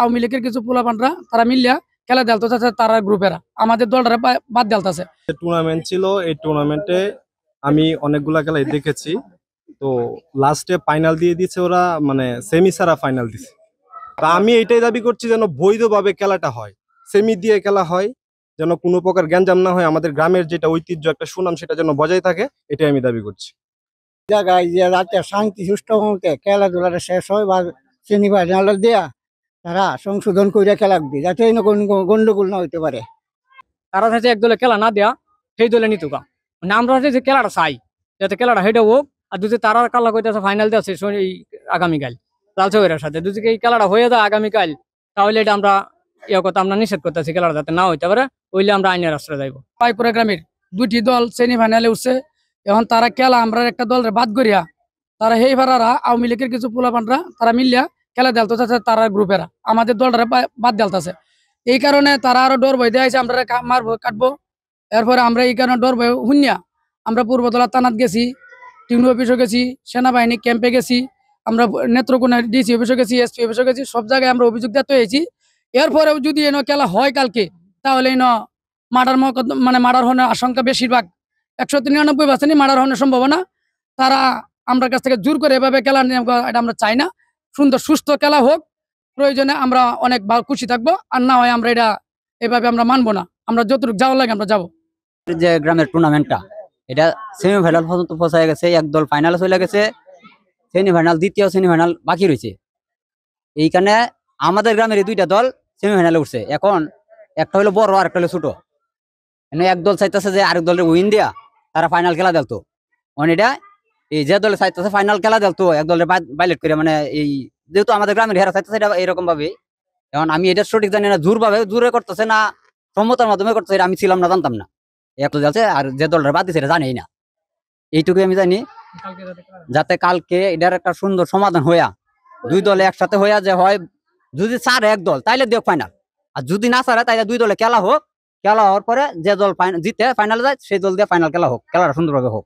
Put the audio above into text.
আওয়ামী লীগের কিছু পোলাপানরা তারা মিলিয়া খেলা দেলতেছে, তারা গ্রুপেরা আমাদের দলটা বাদ দেলতেছে। টুর্নামেন্ট ছিল, এই টুর্নামেন্টে আমি অনেকগুলা খেলাই দেখেছি। তো লাস্টে ফাইনাল দিয়ে দিচ্ছে ওরা, মানে সেমি সারা ফাইনাল দিছে। তা আমি এটাই দাবি করছি যেন বৈধভাবে খেলাটা হয়, সেমি দিয়ে খেলা হয়, যেন কোনো প্রকার গ্যাঞ্জাম না হয়, আমাদের গ্রামের যেটা ঐতিহ্য একটা সুনাম সেটা যেন বজায় থাকে, এটাই আমি দাবি করছি। জায়গায় যে রাতে শান্তি সুষ্ঠু মতে খেলাধুলাটা শেষ হয় বা সেমিফাইনাল দেয়া তারা সংশোধন করে খেলা দিবে, যাতে গন্ডগোল না হইতে পারে। তারা চাইছে এক দলে খেলা না দেয়া সেই দলে নিতুকা, মানে আমরা যে খেলাটা চাই যাতে খেলাটা হেঁটে হোক। আর যদি তারা খেলা করতেছে ফাইনাল দেওয়া শেষ এই আগামীকাল লালচকের সাথে, যদি এই খেলাটা হয়ে যায় আগামীকাল, তাহলে এটা আমরা কথা আমরা নিষেধ করতেছি, খেলাটা যাতে না হইতে পারে, ওইলে আমরা আইনের আশ্রয় যাইব। পাইপুরা গ্রামের দুইটি দল সেমিফাইনালে উঠছে, এখন তারা খেলা আমরা একটা দলের বাদ করিয়া তারা সেই ভাড়ারা আওয়ামী লীগের কিছু পোলাপানরা তারা মিলিয়া খেলা দেলতেছে, তারা গ্রুপেরা আমাদের দলটা বাদ দেলতেছে। এই কারণে তারা আরো ডর ভয় দেওয়া আমরা মারবো কাটবো। এরপরে আমরা এই কারণে ডর ভয় শুনিয়া আমরা পূর্বতলা থানাত গেছি, টিউন অফিসে গেছি, সেনাবাহিনী ক্যাম্পে গেছি, আমরা নেত্রকোনা ডিসি অফিসে গেছি, এসপি অফিসে গেছি, সব জায়গায় আমরা অভিযোগ দিতে হয়েছি। এরপরেও যদি এনে খেলা হয় কালকে, তাহলে মার্ডার হওয়ার আশঙ্কা বেশিরভাগ 193% মার্ডার হওয়ার সম্ভাবনা। তারা আমরা কাছ থেকে জোর করে এভাবে খেলা নিয়ে এটা আমরা চাই না। সুন্দর সুস্থ খেলা হোক, প্রয়োজনে আমরা অনেক খুশি থাকবো, আর না হয় আমরা এটা এভাবে আমরা মানবো না। আমরা যতটুকু যাওয়ার লাগে আমরা যাবো। যে গ্রামের টুর্নামেন্টটা এটা সেমিফাইনাল পর্যন্ত পৌঁছায় গেছে, একদল ফাইনালে চলে গেছে, সেমিফাইনাল দ্বিতীয় সেমিফাইনাল বাকি রয়েছে। এইখানে আমাদের গ্রামের দুইটা দল সেমিফাইনালে উঠছে, এখন একটা হলো বড় আর একটা হলো ছোট। এক দল চাইতেছে যে আরেক দলের উইন দেয়া তারা ফাইনাল খেলা দেলতো, এটা এই যে দলে চাইতেছে ফাইনাল খেলা দেলতো এক দলের বাইলেট করে, মানে এই যেহেতু আমাদের গ্রামের হেরা চাইতেছে এটা এরকম ভাবে। এখন আমি এটা সঠিক জানি না, জোরে করতেছে না সম্মতার মাধ্যমে করতেছে, এটা আমি ছিলাম না, জানতাম না। এক তো যাচ্ছে আর যে দলটা বাদ দিচ্ছে এটা জানেই না। এইটুকুই আমি জানি, যাতে কালকে এটার একটা সুন্দর সমাধান হইয়া দুই দলে একসাথে হইয়া যে হয়, যদি ছাড়ে এক দল তাইলে দেখ ফাইনাল, আর যদি না ছাড়ে তাইলে দুই দলে খেলা হোক, খেলা হওয়ার পরে যে দল জিতে ফাইনালে যায় সেই দল দিয়ে ফাইনাল খেলা হোক, খেলাটা সুন্দরভাবে হোক।